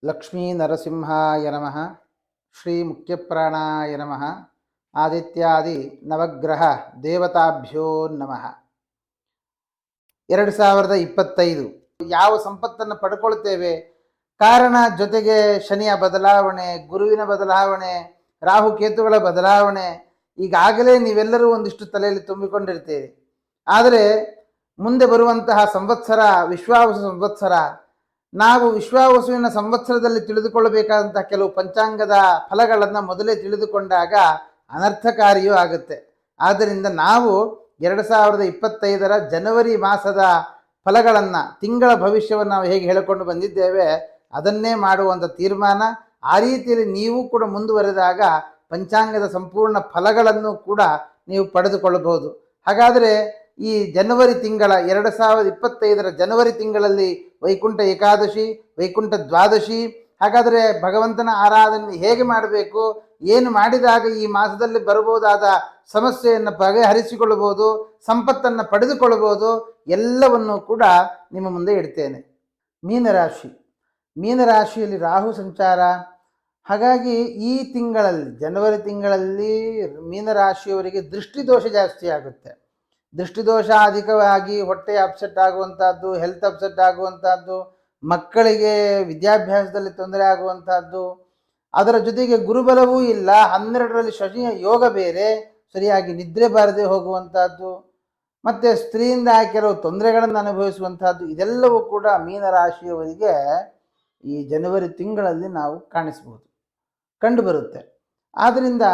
ಲಕ್ಷ್ಮೀ ನರಸಿಂಹಾಯ ನಮಃ. ಶ್ರೀ ಮುಖ್ಯಪ್ರಾಣಾಯ ನಮಃ. ಆದಿತ್ಯಾದಿ ನವಗ್ರಹ ದೇವತಾಭ್ಯೋ ನಮಃ. 2025 ಯಾವ ಸಂಪತ್ತನ್ನು ಪಡ್ಕೊಳ್ತೇವೆ? ಕಾರಣ ಜೊತೆಗೆ ಶನಿಯ ಬದಲಾವಣೆ, ಗುರುವಿನ ಬದಲಾವಣೆ, ರಾಹುಕೇತುಗಳ ಬದಲಾವಣೆ ಈಗಾಗಲೇ ನೀವೆಲ್ಲರೂ ಒಂದಿಷ್ಟು ತಲೆಯಲ್ಲಿ ತುಂಬಿಕೊಂಡಿರ್ತೀರಿ. ಆದರೆ ಮುಂದೆ ಬರುವಂತಹ ಸಂವತ್ಸರ ವಿಶ್ವಾವಸು ಸಂವತ್ಸರ. ನಾವು ವಿಶ್ವಾವಸುವಿನ ಸಂವತ್ಸರದಲ್ಲಿ ತಿಳಿದುಕೊಳ್ಳಬೇಕಾದಂತಹ ಕೆಲವು ಪಂಚಾಂಗದ ಫಲಗಳನ್ನು ಮೊದಲೇ ತಿಳಿದುಕೊಂಡಾಗ ಅನರ್ಥಕಾರಿಯೂ ಆಗುತ್ತೆ. ಆದ್ದರಿಂದ ನಾವು 2025 ಜನವರಿ ಮಾಸದ ಫಲಗಳನ್ನು, ತಿಂಗಳ ಭವಿಷ್ಯವನ್ನು ನಾವು ಹೇಗೆ ಹೇಳಿಕೊಂಡು ಬಂದಿದ್ದೇವೆ ಅದನ್ನೇ ಮಾಡುವಂಥ ತೀರ್ಮಾನ. ಆ ರೀತಿಯಲ್ಲಿ ನೀವು ಕೂಡ ಮುಂದುವರೆದಾಗ ಪಂಚಾಂಗದ ಸಂಪೂರ್ಣ ಫಲಗಳನ್ನು ಕೂಡ ನೀವು ಪಡೆದುಕೊಳ್ಳಬಹುದು. ಹಾಗಾದರೆ ಈ ಜನವರಿ ತಿಂಗಳ 2025 ಜನವರಿ ತಿಂಗಳಲ್ಲಿ ವೈಕುಂಠ ಏಕಾದಶಿ, ವೈಕುಂಠ ದ್ವಾದಶಿ. ಹಾಗಾದರೆ ಭಗವಂತನ ಆರಾಧನೆ ಹೇಗೆ ಮಾಡಬೇಕು, ಏನು ಮಾಡಿದಾಗ ಈ ಮಾಸದಲ್ಲಿ ಬರಬಹುದಾದ ಸಮಸ್ಯೆಯನ್ನು ಬಗೆಹರಿಸಿಕೊಳ್ಳಬಹುದು, ಸಂಪತ್ತನ್ನು ಪಡೆದುಕೊಳ್ಳಬಹುದು, ಎಲ್ಲವನ್ನು ಕೂಡ ನಿಮ್ಮ ಮುಂದೆ ಇಡ್ತೇನೆ. ಮೀನರಾಶಿ, ಮೀನರಾಶಿಯಲ್ಲಿ ರಾಹು ಸಂಚಾರ. ಹಾಗಾಗಿ ಈ ತಿಂಗಳಲ್ಲಿ, ಜನವರಿ ತಿಂಗಳಲ್ಲಿ ಮೀನರಾಶಿಯವರಿಗೆ ದೃಷ್ಟಿದೋಷ ಜಾಸ್ತಿ ಆಗುತ್ತೆ. ದೃಷ್ಟಿದೋಷ ಅಧಿಕವಾಗಿ ಹೊಟ್ಟೆ ಅಪ್ಸೆಟ್ ಆಗುವಂಥದ್ದು, ಹೆಲ್ತ್ ಅಪ್ಸೆಟ್ ಆಗುವಂಥದ್ದು, ಮಕ್ಕಳಿಗೆ ವಿದ್ಯಾಭ್ಯಾಸದಲ್ಲಿ ತೊಂದರೆ ಆಗುವಂಥದ್ದು. ಅದರ ಜೊತೆಗೆ ಗುರುಬಲವೂ ಇಲ್ಲ. 12ರಲ್ಲಿ ಶನಿಯ ಯೋಗ ಬೇರೆ, ಸರಿಯಾಗಿ ನಿದ್ರೆ ಬಾರದೆ ಹೋಗುವಂಥದ್ದು, ಮತ್ತು ಸ್ತ್ರೀಯಿಂದ ಕೆಲವು ತೊಂದರೆಗಳನ್ನು ಅನುಭವಿಸುವಂಥದ್ದು, ಇದೆಲ್ಲವೂ ಕೂಡ ಮೀನರಾಶಿಯವರಿಗೆ ಈ ಜನವರಿ ತಿಂಗಳಲ್ಲಿ ನಾವು ಕಾಣಿಸ್ಬೋದು, ಕಂಡುಬರುತ್ತೆ. ಆದ್ದರಿಂದ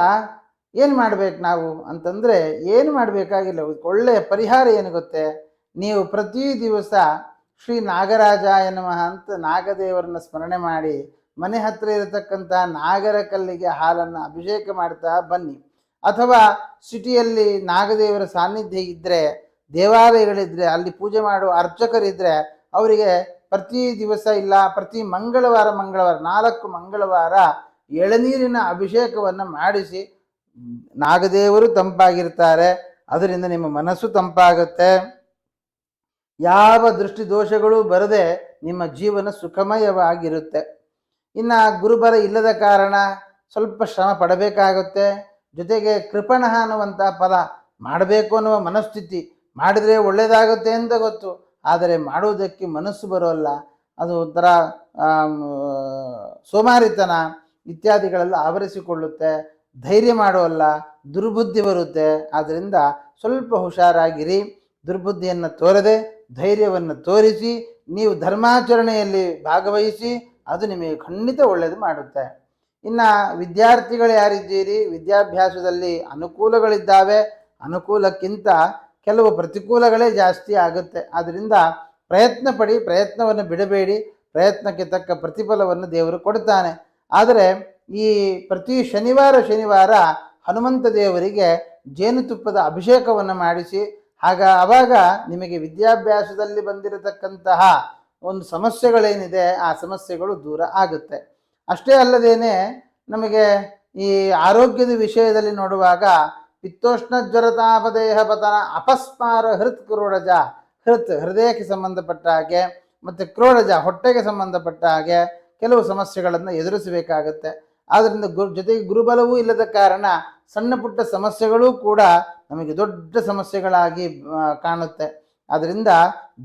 ಏನು ಮಾಡಬೇಕು ನಾವು ಅಂತಂದರೆ, ಏನು ಮಾಡಬೇಕಾಗಿಲ್ಲ. ಒಳ್ಳೆಯ ಪರಿಹಾರ ಏನು ಗೊತ್ತೇ? ನೀವು ಪ್ರತಿ ದಿವಸ ಶ್ರೀ ನಾಗರಾಜಾಯ ನಮಃ ಅಂತ ನಾಗದೇವರನ್ನ ಸ್ಮರಣೆ ಮಾಡಿ ಮನೆ ಹತ್ತಿರ ಇರತಕ್ಕಂಥ ನಾಗರ ಕಲ್ಲಿಗೆ ಹಾಲನ್ನು ಅಭಿಷೇಕ ಮಾಡ್ತಾ ಬನ್ನಿ. ಅಥವಾ ಸಿಟಿಯಲ್ಲಿ ನಾಗದೇವರ ಸಾನ್ನಿಧ್ಯ ಇದ್ದರೆ, ದೇವಾಲಯಗಳಿದ್ದರೆ, ಅಲ್ಲಿ ಪೂಜೆ ಮಾಡುವ ಅರ್ಚಕರಿದ್ದರೆ ಅವರಿಗೆ ಪ್ರತಿ ದಿವಸ ಇಲ್ಲ ಪ್ರತಿ ಮಂಗಳವಾರ 4 ಮಂಗಳವಾರ ಎಳನೀರಿನ ಅಭಿಷೇಕವನ್ನು ಮಾಡಿಸಿ. ನಾಗದೇವರು ತಂಪಾಗಿರ್ತಾರೆ, ಅದರಿಂದ ನಿಮ್ಮ ಮನಸ್ಸು ತಂಪಾಗುತ್ತೆ. ಯಾವ ದೃಷ್ಟಿ ದೋಷಗಳು ಬರದೆ ನಿಮ್ಮ ಜೀವನ ಸುಖಮಯವಾಗಿರುತ್ತೆ. ಇನ್ನು ಗುರುಬಲ ಇಲ್ಲದ ಕಾರಣ ಸ್ವಲ್ಪ ಶ್ರಮ ಪಡಬೇಕಾಗುತ್ತೆ. ಜೊತೆಗೆ ಕೃಪಣ ಅನ್ನುವಂಥ ಫಲ ಮಾಡಬೇಕು ಅನ್ನುವ ಮನಸ್ಥಿತಿ, ಮಾಡಿದರೆ ಒಳ್ಳೆಯದಾಗುತ್ತೆ ಅಂತ ಗೊತ್ತು, ಆದರೆ ಮಾಡುವುದಕ್ಕೆ ಮನಸ್ಸು ಬರೋಲ್ಲ. ಅದು ಒಂಥರ ಸೋಮಾರಿತನ ಇತ್ಯಾದಿಗಳೆಲ್ಲ ಆವರಿಸಿಕೊಳ್ಳುತ್ತೆ. ಧೈರ್ಯ ಮಾಡೋಲ್ಲ, ದುರ್ಬುದ್ಧಿ ಬರುತ್ತೆ. ಆದ್ದರಿಂದ ಸ್ವಲ್ಪ ಹುಷಾರಾಗಿರಿ. ದುರ್ಬುದ್ಧಿಯನ್ನು ತೋರದೆ ಧೈರ್ಯವನ್ನು ತೋರಿಸಿ ನೀವು ಧರ್ಮಾಚರಣೆಯಲ್ಲಿ ಭಾಗವಹಿಸಿ, ಅದು ನಿಮಗೆ ಖಂಡಿತ ಒಳ್ಳೆಯದು ಮಾಡುತ್ತೆ. ಇನ್ನು ವಿದ್ಯಾರ್ಥಿಗಳು ಯಾರಿದ್ದೀರಿ, ವಿದ್ಯಾಭ್ಯಾಸದಲ್ಲಿ ಅನುಕೂಲಗಳಿದ್ದಾವೆ, ಅನುಕೂಲಕ್ಕಿಂತ ಕೆಲವು ಪ್ರತಿಕೂಲಗಳೇ ಜಾಸ್ತಿ ಆಗುತ್ತೆ. ಆದ್ದರಿಂದ ಪ್ರಯತ್ನ ಪಡಿ, ಪ್ರಯತ್ನವನ್ನು ಬಿಡಬೇಡಿ. ಪ್ರಯತ್ನಕ್ಕೆ ತಕ್ಕ ಪ್ರತಿಫಲವನ್ನು ದೇವರು ಕೊಡ್ತಾನೆ. ಆದರೆ ಈ ಪ್ರತಿ ಶನಿವಾರ ಹನುಮಂತ ದೇವರಿಗೆ ಜೇನುತುಪ್ಪದ ಅಭಿಷೇಕವನ್ನು ಮಾಡಿಸಿ. ಆವಾಗ ನಿಮಗೆ ವಿದ್ಯಾಭ್ಯಾಸದಲ್ಲಿ ಬಂದಿರತಕ್ಕಂತಹ ಒಂದು ಸಮಸ್ಯೆಗಳೇನಿದೆ ಆ ಸಮಸ್ಯೆಗಳು ದೂರ ಆಗುತ್ತೆ. ಅಷ್ಟೇ ಅಲ್ಲದೇನೆ ನಮಗೆ ಈ ಆರೋಗ್ಯದ ವಿಷಯದಲ್ಲಿ ನೋಡುವಾಗ ಪಿತ್ತೋಷ್ಣ ಜ್ವರ ತಾಪದೇಹ ಪತನ ಅಪಸ್ಮಾರ ಹೃತ್ ಕ್ರೋಡಜ, ಹೃದಯಕ್ಕೆ ಸಂಬಂಧಪಟ್ಟ ಹಾಗೆ, ಮತ್ತು ಕ್ರೋಡಜ ಹೊಟ್ಟೆಗೆ ಸಂಬಂಧಪಟ್ಟ ಹಾಗೆ ಕೆಲವು ಸಮಸ್ಯೆಗಳನ್ನು ಎದುರಿಸಬೇಕಾಗತ್ತೆ. ಆದ್ದರಿಂದ ಜೊತೆಗೆ ಗುರುಬಲವೂ ಇಲ್ಲದ ಕಾರಣ ಸಣ್ಣ ಪುಟ್ಟ ಸಮಸ್ಯೆಗಳೂ ಕೂಡ ನಮಗೆ ದೊಡ್ಡ ಸಮಸ್ಯೆಗಳಾಗಿ ಕಾಣುತ್ತೆ. ಆದ್ದರಿಂದ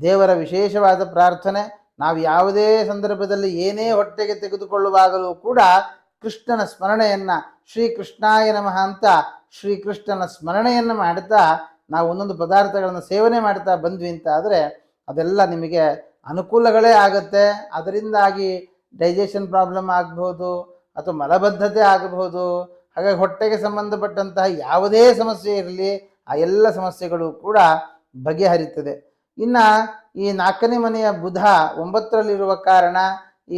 ದೇವರ ವಿಶೇಷವಾದ ಪ್ರಾರ್ಥನೆ, ನಾವು ಯಾವುದೇ ಸಂದರ್ಭದಲ್ಲಿ ಏನೇ ಹೊಟ್ಟೆಗೆ ತೆಗೆದುಕೊಳ್ಳುವಾಗಲೂ ಕೂಡ ಕೃಷ್ಣನ ಸ್ಮರಣೆಯನ್ನು, ಶ್ರೀಕೃಷ್ಣಾಯ ನಮಃ ಅಂತ ಶ್ರೀಕೃಷ್ಣನ ಸ್ಮರಣೆಯನ್ನು ಮಾಡ್ತಾ ನಾವು ಒಂದೊಂದು ಪದಾರ್ಥಗಳನ್ನು ಸೇವನೆ ಮಾಡ್ತಾ ಬಂದ್ವಿ ಅಂತ ಆದರೆ ಅದೆಲ್ಲ ನಿಮಗೆ ಅನುಕೂಲಗಳೇ ಆಗುತ್ತೆ. ಅದರಿಂದಾಗಿ ಡೈಜೆಷನ್ ಪ್ರಾಬ್ಲಮ್ ಆಗ್ಬೋದು, ಅಥವಾ ಮಲಬದ್ಧತೆ ಆಗಬಹುದು. ಹಾಗಾಗಿ ಹೊಟ್ಟೆಗೆ ಸಂಬಂಧಪಟ್ಟಂತಹ ಯಾವುದೇ ಸಮಸ್ಯೆ ಇರಲಿ, ಆ ಎಲ್ಲ ಸಮಸ್ಯೆಗಳು ಕೂಡ ಬಗೆಹರಿತದೆ. ಇನ್ನು ಈ 4ನೇ ಮನೆಯ ಬುಧ 9ರಲ್ಲಿರುವ ಕಾರಣ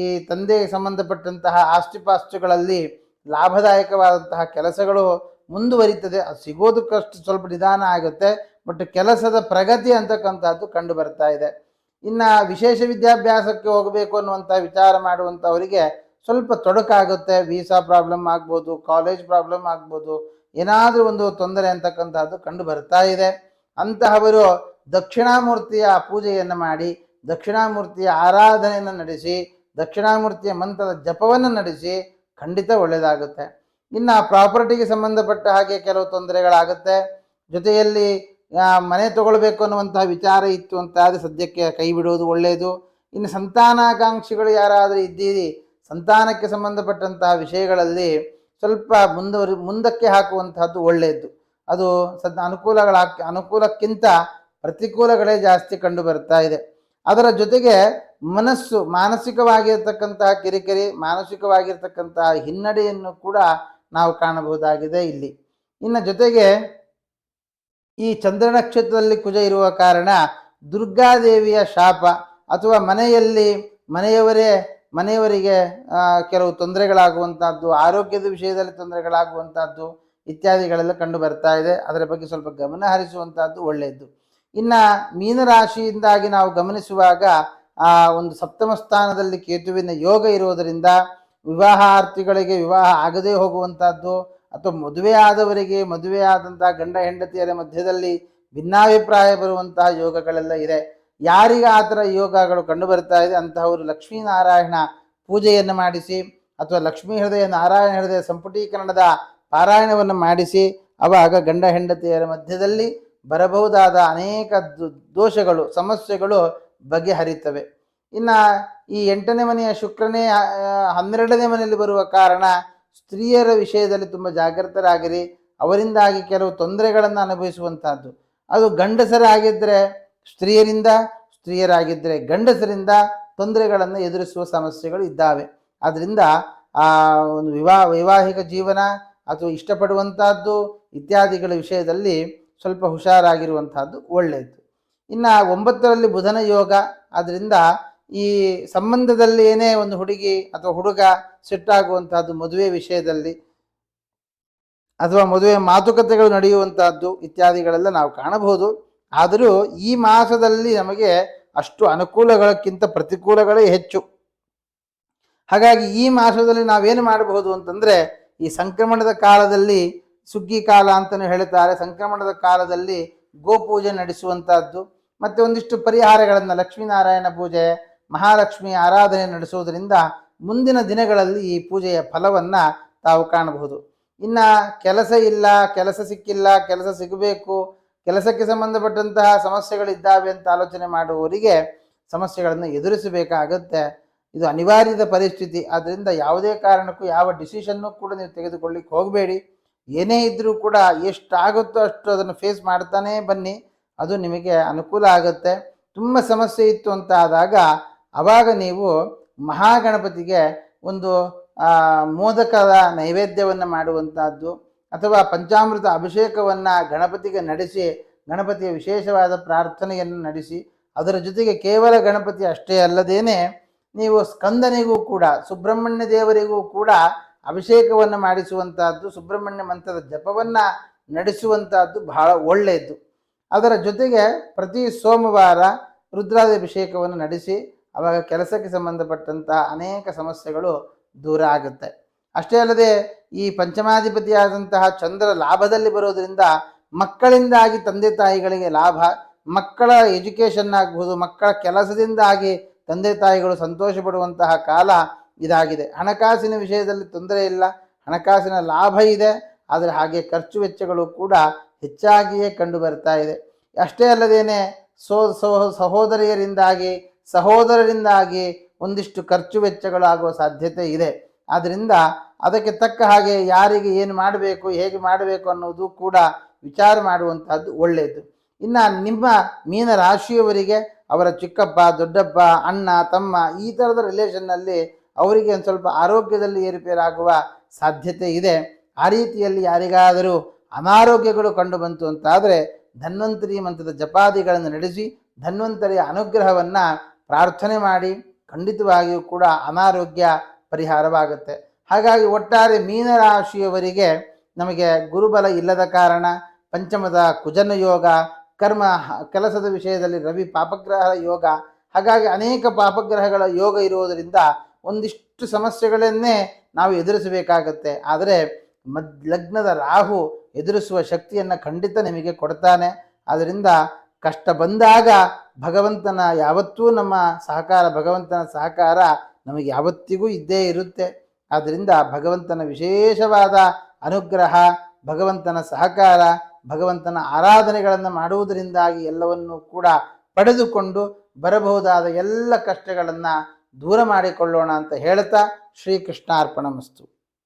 ಈ ತಂದೆಗೆ ಸಂಬಂಧಪಟ್ಟಂತಹ ಆಸ್ತಿಪಾಸ್ತಿಗಳಲ್ಲಿ ಲಾಭದಾಯಕವಾದಂತಹ ಕೆಲಸಗಳು ಮುಂದುವರಿತದೆ. ಅದು ಸಿಗೋದಕ್ಕಷ್ಟು ಸ್ವಲ್ಪ ನಿಧಾನ ಆಗುತ್ತೆ, ಬಟ್ ಕೆಲಸದ ಪ್ರಗತಿ ಅಂತಕ್ಕಂಥದ್ದು ಕಂಡು ಬರ್ತಾ ಇದೆ. ಇನ್ನು ವಿಶೇಷ ವಿದ್ಯಾಭ್ಯಾಸಕ್ಕೆ ಹೋಗಬೇಕು ಅನ್ನುವಂಥ ವಿಚಾರ ಮಾಡುವಂಥವರಿಗೆ ಸ್ವಲ್ಪ ತೊಡಕಾಗುತ್ತೆ. ವೀಸಾ ಪ್ರಾಬ್ಲಮ್ ಆಗ್ಬೋದು, ಕಾಲೇಜ್ ಪ್ರಾಬ್ಲಮ್ ಆಗ್ಬೋದು, ಏನಾದರೂ ಒಂದು ತೊಂದರೆ ಅಂತಕ್ಕಂಥದ್ದು ಕಂಡು ಬರ್ತಾ ಇದೆ. ಅಂತಹವರು ದಕ್ಷಿಣಾಮೂರ್ತಿಯ ಪೂಜೆಯನ್ನು ಮಾಡಿ, ದಕ್ಷಿಣಾಮೂರ್ತಿಯ ಆರಾಧನೆಯನ್ನು ನಡೆಸಿ, ದಕ್ಷಿಣಾಮೂರ್ತಿಯ ಮಂತ್ರದ ಜಪವನ್ನು ನಡೆಸಿ ಖಂಡಿತ ಒಳ್ಳೆಯದಾಗುತ್ತೆ. ಇನ್ನು ಪ್ರಾಪರ್ಟಿಗೆ ಸಂಬಂಧಪಟ್ಟ ಹಾಗೆ ಕೆಲವು ತೊಂದರೆಗಳಾಗುತ್ತೆ. ಜೊತೆಯಲ್ಲಿ ಮನೆ ತಗೊಳ್ಬೇಕು ಅನ್ನುವಂತಹ ವಿಚಾರ ಇತ್ತು ಅಂತ ಆದರೆ ಸದ್ಯಕ್ಕೆ ಕೈ ಬಿಡುವುದು ಒಳ್ಳೆಯದು. ಇನ್ನು ಸಂತಾನಾಕಾಂಕ್ಷಿಗಳು ಯಾರಾದರೂ ಇದ್ದೀರಿ, ಸಂತಾನಕ್ಕೆ ಸಂಬಂಧಪಟ್ಟಂತಹ ವಿಷಯಗಳಲ್ಲಿ ಸ್ವಲ್ಪ ಮುಂದಕ್ಕೆ ಹಾಕುವಂತಹದ್ದು ಒಳ್ಳೆಯದು. ಅದು ಅನುಕೂಲಕ್ಕಿಂತ ಪ್ರತಿಕೂಲಗಳೇ ಜಾಸ್ತಿ ಕಂಡು ಬರ್ತಾ ಇದೆ. ಅದರ ಜೊತೆಗೆ ಮಾನಸಿಕವಾಗಿರ್ತಕ್ಕಂತಹ ಕಿರಿಕಿರಿ, ಮಾನಸಿಕವಾಗಿರ್ತಕ್ಕಂತಹ ಹಿನ್ನಡೆಯನ್ನು ಕೂಡ ನಾವು ಕಾಣಬಹುದಾಗಿದೆ ಇಲ್ಲಿ. ಇನ್ನು ಜೊತೆಗೆ ಈ ಚಂದ್ರ ನಕ್ಷತ್ರದಲ್ಲಿ ಕುಜ ಇರುವ ಕಾರಣ ದುರ್ಗಾದೇವಿಯ ಶಾಪ ಅಥವಾ ಮನೆಯವರಿಗೆ ಕೆಲವು ತೊಂದರೆಗಳಾಗುವಂತಹದ್ದು, ಆರೋಗ್ಯದ ವಿಷಯದಲ್ಲಿ ತೊಂದರೆಗಳಾಗುವಂತಹದ್ದು ಇತ್ಯಾದಿಗಳೆಲ್ಲ ಕಂಡು ಬರ್ತಾ ಇದೆ. ಅದರ ಬಗ್ಗೆ ಸ್ವಲ್ಪ ಗಮನ ಹರಿಸುವಂತಹದ್ದು ಒಳ್ಳೆಯದು. ಇನ್ನು ಮೀನರಾಶಿಯಿಂದಾಗಿ ನಾವು ಗಮನಿಸುವಾಗ ಒಂದು ಸಪ್ತಮ ಸ್ಥಾನದಲ್ಲಿ ಕೇತುವಿನ ಯೋಗ ಇರುವುದರಿಂದ ವಿವಾಹಾರ್ಥಿಗಳಿಗೆ ವಿವಾಹ ಆಗದೇ ಹೋಗುವಂತಹದ್ದು ಅಥವಾ ಮದುವೆ ಆದವರಿಗೆ ಮದುವೆ ಆದಂತಹ ಗಂಡ ಹೆಂಡತಿಯರ ಮಧ್ಯದಲ್ಲಿ ಭಿನ್ನಾಭಿಪ್ರಾಯ ಬರುವಂತಹ ಯೋಗಗಳೆಲ್ಲ ಇದೆ. ಯಾರಿಗೆ ಆ ಥರ ಯೋಗಗಳು ಕಂಡು ಬರ್ತಾ ಇದೆ ಅಂತಹವರು ಲಕ್ಷ್ಮೀನಾರಾಯಣ ಪೂಜೆಯನ್ನು ಮಾಡಿಸಿ ಅಥವಾ ಲಕ್ಷ್ಮೀ ಹೃದಯ ನಾರಾಯಣ ಹೃದಯ ಸಂಪುಟೀಕರಣದ ಪಾರಾಯಣವನ್ನು ಮಾಡಿಸಿ ಅವಾಗ ಗಂಡ ಹೆಂಡತಿಯರ ಮಧ್ಯದಲ್ಲಿ ಬರಬಹುದಾದ ಅನೇಕ ದೋಷಗಳು, ಸಮಸ್ಯೆಗಳು ಬಗೆಹರಿತವೆ. ಇನ್ನು ಈ 8ನೇ ಮನೆಯ ಶುಕ್ರನೇ 12ನೇ ಮನೆಯಲ್ಲಿ ಬರುವ ಕಾರಣ ಸ್ತ್ರೀಯರ ವಿಷಯದಲ್ಲಿ ತುಂಬ ಜಾಗೃತರಾಗಿರಿ. ಅವರಿಂದಾಗಿ ಕೆಲವು ತೊಂದರೆಗಳನ್ನು ಅನುಭವಿಸುವಂತಹದ್ದು, ಅದು ಗಂಡಸರಾಗಿದ್ದರೆ ಸ್ತ್ರೀಯರಿಂದ, ಸ್ತ್ರೀಯರಾಗಿದ್ದರೆ ಗಂಡಸರಿಂದ ತೊಂದರೆಗಳನ್ನು ಎದುರಿಸುವ ಸಮಸ್ಯೆಗಳು ಇದ್ದಾವೆ. ಆದ್ದರಿಂದ ಒಂದು ವೈವಾಹಿಕ ಜೀವನ ಅಥವಾ ಇಷ್ಟಪಡುವಂತಹದ್ದು ಇತ್ಯಾದಿಗಳ ವಿಷಯದಲ್ಲಿ ಸ್ವಲ್ಪ ಹುಷಾರಾಗಿರುವಂತಹದ್ದು ಒಳ್ಳೆಯದು. ಇನ್ನು 9ರಲ್ಲಿ ಬುಧನ ಯೋಗ, ಆದ್ದರಿಂದ ಈ ಸಂಬಂಧದಲ್ಲಿ ಏನೇ ಒಂದು ಹುಡುಗಿ ಅಥವಾ ಹುಡುಗ ಸಿಟ್ಟಾಗುವಂತಹದ್ದು ಮದುವೆ ವಿಷಯದಲ್ಲಿ ಅಥವಾ ಮದುವೆ ಮಾತುಕತೆಗಳು ನಡೆಯುವಂತಹದ್ದು ಇತ್ಯಾದಿಗಳೆಲ್ಲ ನಾವು ಕಾಣಬಹುದು. ಆದರೂ ಈ ಮಾಸದಲ್ಲಿ ನಮಗೆ ಅಷ್ಟು ಅನುಕೂಲಗಳಕ್ಕಿಂತ ಪ್ರತಿಕೂಲಗಳೇ ಹೆಚ್ಚು. ಹಾಗಾಗಿ ಈ ಮಾಸದಲ್ಲಿ ನಾವೇನು ಮಾಡಬಹುದು ಅಂತಂದರೆ, ಈ ಸಂಕ್ರಮಣದ ಕಾಲದಲ್ಲಿ ಸುಗ್ಗಿ ಕಾಲ ಅಂತಲೂ ಹೇಳ್ತಾರೆ, ಸಂಕ್ರಮಣದ ಕಾಲದಲ್ಲಿ ಗೋಪೂಜೆ ನಡೆಸುವಂತಹದ್ದು ಮತ್ತು ಒಂದಿಷ್ಟು ಪರಿಹಾರಗಳನ್ನು, ಲಕ್ಷ್ಮೀನಾರಾಯಣ ಪೂಜೆ, ಮಹಾಲಕ್ಷ್ಮಿ ಆರಾಧನೆ ನಡೆಸುವುದರಿಂದ ಮುಂದಿನ ದಿನಗಳಲ್ಲಿ ಈ ಪೂಜೆಯ ಫಲವನ್ನು ತಾವು ಕಾಣಬಹುದು. ಇನ್ನು ಕೆಲಸ ಇಲ್ಲ, ಕೆಲಸ ಸಿಕ್ಕಿಲ್ಲ, ಕೆಲಸ ಸಿಗಬೇಕು, ಕೆಲಸಕ್ಕೆ ಸಂಬಂಧಪಟ್ಟಂತಹ ಸಮಸ್ಯೆಗಳಿದ್ದಾವೆ ಅಂತ ಆಲೋಚನೆ ಮಾಡುವವರಿಗೆ ಸಮಸ್ಯೆಗಳನ್ನು ಎದುರಿಸಬೇಕಾಗತ್ತೆ. ಇದು ಅನಿವಾರ್ಯದ ಪರಿಸ್ಥಿತಿ. ಆದ್ದರಿಂದ ಯಾವುದೇ ಕಾರಣಕ್ಕೂ ಯಾವ ಡಿಸಿಷನ್ನು ಕೂಡ ನೀವು ತೆಗೆದುಕೊಳ್ಳಿಕ್ಕೆ ಹೋಗಬೇಡಿ. ಏನೇ ಇದ್ದರೂ ಕೂಡ ಎಷ್ಟಾಗುತ್ತೋ ಅಷ್ಟು ಅದನ್ನು ಫೇಸ್ ಮಾಡ್ತಾನೇ ಬನ್ನಿ, ಅದು ನಿಮಗೆ ಅನುಕೂಲ ಆಗುತ್ತೆ. ತುಂಬ ಸಮಸ್ಯೆ ಇತ್ತು ಅಂತ ಆದಾಗ ಆವಾಗ ನೀವು ಮಹಾಗಣಪತಿಗೆ ಒಂದು ಮೋದಕದ ನೈವೇದ್ಯವನ್ನು ಮಾಡುವಂತಹದ್ದು ಅಥವಾ ಪಂಚಾಮೃತ ಅಭಿಷೇಕವನ್ನು ಗಣಪತಿಗೆ ನಡೆಸಿ ಗಣಪತಿಯ ವಿಶೇಷವಾದ ಪ್ರಾರ್ಥನೆಯನ್ನು ನಡೆಸಿ, ಅದರ ಜೊತೆಗೆ ಕೇವಲ ಗಣಪತಿ ಅಷ್ಟೇ ಅಲ್ಲದೇನೆ ನೀವು ಸ್ಕಂದನಿಗೂ ಕೂಡ, ಸುಬ್ರಹ್ಮಣ್ಯ ದೇವರಿಗೂ ಕೂಡ ಅಭಿಷೇಕವನ್ನು ಮಾಡಿಸುವಂತಹದ್ದು, ಸುಬ್ರಹ್ಮಣ್ಯ ಮಂತ್ರದ ಜಪವನ್ನು ನಡೆಸುವಂತಹದ್ದು ಬಹಳ ಒಳ್ಳೆಯದು. ಅದರ ಜೊತೆಗೆ ಪ್ರತಿ ಸೋಮವಾರ ರುದ್ರಾಭಿಷೇಕವನ್ನು ನಡೆಸಿ ಆವಾಗ ಕೆಲಸಕ್ಕೆ ಸಂಬಂಧಪಟ್ಟಂತಹ ಅನೇಕ ಸಮಸ್ಯೆಗಳು ದೂರ ಆಗುತ್ತೆ. ಅಷ್ಟೇ ಅಲ್ಲದೆ ಈ ಪಂಚಮಾಧಿಪತಿಯಾದಂತಹ ಚಂದ್ರ ಲಾಭದಲ್ಲಿ ಬರೋದರಿಂದ ಮಕ್ಕಳಿಂದಾಗಿ ತಂದೆ ತಾಯಿಗಳಿಗೆ ಲಾಭ, ಮಕ್ಕಳ ಎಜುಕೇಷನ್ ಆಗಬಹುದು, ಮಕ್ಕಳ ಕೆಲಸದಿಂದಾಗಿ ತಂದೆ ತಾಯಿಗಳು ಸಂತೋಷ ಪಡುವಂತಹ ಕಾಲ ಇದಾಗಿದೆ. ಹಣಕಾಸಿನ ವಿಷಯದಲ್ಲಿ ತೊಂದರೆ ಇಲ್ಲ, ಹಣಕಾಸಿನ ಲಾಭ ಇದೆ. ಆದರೆ ಹಾಗೆ ಖರ್ಚು ವೆಚ್ಚಗಳು ಕೂಡ ಹೆಚ್ಚಾಗಿಯೇ ಕಂಡು ಬರ್ತಾ ಇದೆ. ಅಷ್ಟೇ ಅಲ್ಲದೇನೆ ಸಹೋದರರಿಂದಾಗಿ ಒಂದಿಷ್ಟು ಖರ್ಚು ವೆಚ್ಚಗಳಾಗುವ ಸಾಧ್ಯತೆ ಇದೆ. ಆದ್ದರಿಂದ ಅದಕ್ಕೆ ತಕ್ಕ ಹಾಗೆ ಯಾರಿಗೆ ಏನು ಮಾಡಬೇಕು, ಹೇಗೆ ಮಾಡಬೇಕು ಅನ್ನೋದು ಕೂಡ ವಿಚಾರ ಮಾಡುವಂತಹದ್ದು ಒಳ್ಳೆಯದು. ಇನ್ನು ನಿಮ್ಮ ಮೀನ ರಾಶಿಯವರಿಗೆ ಅವರ ಚಿಕ್ಕಪ್ಪ, ದೊಡ್ಡಪ್ಪ, ಅಣ್ಣ, ತಮ್ಮ ಈ ಥರದ ರಿಲೇಷನ್ನಲ್ಲಿ ಅವರಿಗೆ ಒಂದು ಸ್ವಲ್ಪ ಆರೋಗ್ಯದಲ್ಲಿ ಏರುಪೇರಾಗುವ ಸಾಧ್ಯತೆ ಇದೆ. ಆ ರೀತಿಯಲ್ಲಿ ಯಾರಿಗಾದರೂ ಅನಾರೋಗ್ಯಗಳು ಕಂಡು ಬಂತು ಅಂತಾದರೆ ಧನ್ವಂತರಿ ಮಂತ್ರದ ಜಪಾದಿಗಳನ್ನು ನಡೆಸಿ ಧನ್ವಂತರಿಯ ಅನುಗ್ರಹವನ್ನು ಪ್ರಾರ್ಥನೆ ಮಾಡಿ ಖಂಡಿತವಾಗಿಯೂ ಕೂಡ ಅನಾರೋಗ್ಯ ಪರಿಹಾರವಾಗುತ್ತೆ. ಹಾಗಾಗಿ ಒಟ್ಟಾರೆ ಮೀನರಾಶಿಯವರಿಗೆ ನಮಗೆ ಗುರುಬಲ ಇಲ್ಲದ ಕಾರಣ, ಪಂಚಮದ ಕುಜನ ಯೋಗ, ಕೆಲಸದ ವಿಷಯದಲ್ಲಿ ರವಿ ಪಾಪಗ್ರಹ ಯೋಗ, ಹಾಗಾಗಿ ಅನೇಕ ಪಾಪಗ್ರಹಗಳ ಯೋಗ ಇರುವುದರಿಂದ ಒಂದಿಷ್ಟು ಸಮಸ್ಯೆಗಳನ್ನೇ ನಾವು ಎದುರಿಸಬೇಕಾಗತ್ತೆ. ಆದರೆ ಲಗ್ನದ ರಾಹು ಎದುರಿಸುವ ಶಕ್ತಿಯನ್ನು ಖಂಡಿತ ನಿಮಗೆ ಕೊಡ್ತಾನೆ. ಆದ್ದರಿಂದ ಕಷ್ಟ ಬಂದಾಗ ಭಗವಂತನ ಯಾವತ್ತೂ ಭಗವಂತನ ಸಹಕಾರ ನಮಗೆ ಯಾವತ್ತಿಗೂ ಇದ್ದೇ ಇರುತ್ತೆ. ಆದ್ದರಿಂದ ಭಗವಂತನ ವಿಶೇಷವಾದ ಅನುಗ್ರಹ, ಭಗವಂತನ ಸಹಕಾರ, ಭಗವಂತನ ಆರಾಧನೆಗಳನ್ನು ಮಾಡುವುದರಿಂದಾಗಿ ಎಲ್ಲವನ್ನೂ ಕೂಡ ಪಡೆದುಕೊಂಡು ಬರಬಹುದಾದ ಎಲ್ಲ ಕಷ್ಟಗಳನ್ನು ದೂರ ಮಾಡಿಕೊಳ್ಳೋಣ ಅಂತ ಹೇಳ್ತಾ ಶ್ರೀಕೃಷ್ಣಾರ್ಪಣಮಸ್ತು.